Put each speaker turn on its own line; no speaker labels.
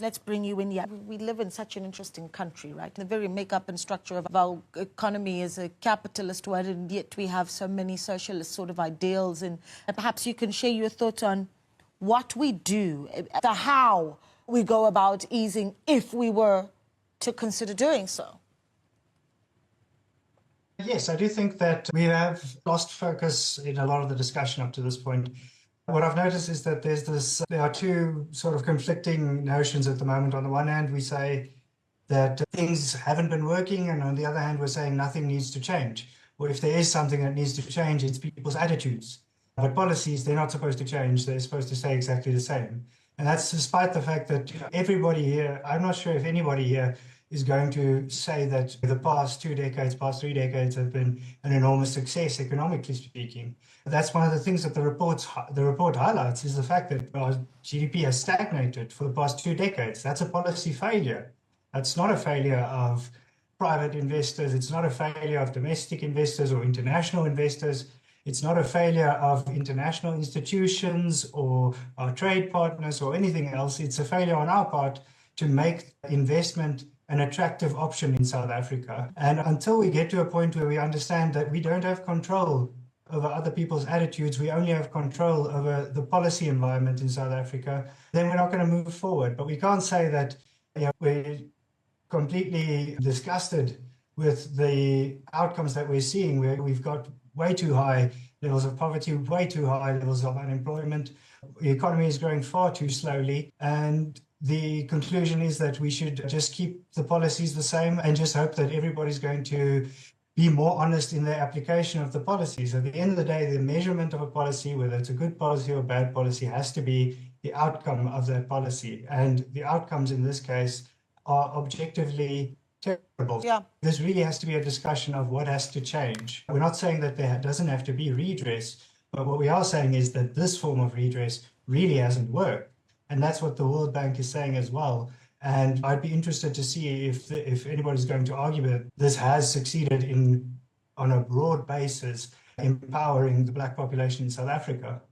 Let's bring you in here. We live in such an interesting country, right? The very makeup and structure of our economy is a capitalist one, and yet we have so many socialist sort of ideals. And perhaps you can share your thoughts on what we do, the how we go about easing if we were to consider doing so.
Yes, I do think that we have lost focus in a lot of the discussion up to this point. What I've noticed is that there are two sort of conflicting notions at the moment. On the one hand, we say that things haven't been working, and on the other hand, we're saying nothing needs to change. Or if there is something that needs to change, it's people's attitudes. But policies, they're not supposed to change. They're supposed to stay exactly the same. And that's despite the fact that everybody here, I'm not sure if anybody here is going to say that the past 2 decades, past 3 decades have been an enormous success, economically speaking. That's one of the things that the report highlights, is the fact that our GDP has stagnated for the past 2 decades. That's a policy failure. That's not a failure of private investors. It's not a failure of domestic investors or international investors. It's not a failure of international institutions or our trade partners or anything else. It's a failure on our part to make investment an attractive option in South Africa. And until we get to a point where we understand that we don't have control over other people's attitudes, we only have control over the policy environment in South Africa, then we're not going to move forward. But we can't say that we're completely disgusted with the outcomes that we're seeing, where we've got way too high levels of poverty, way too high levels of unemployment. The economy is growing far too slowly, and the conclusion is that we should just keep the policies the same and just hope that everybody's going to be more honest in their application of the policies. At the end of the day, the measurement of a policy, whether it's a good policy or a bad policy, has to be the outcome of that policy. And the outcomes in this case are objectively terrible.
Yeah.
This really has to be a discussion of what has to change. We're not saying that there doesn't have to be redress, but what we are saying is that this form of redress really hasn't worked. And that's what the World Bank is saying as well. And I'd be interested to see if anybody's going to argue that this has succeeded in, on a broad basis, empowering the Black population in South Africa.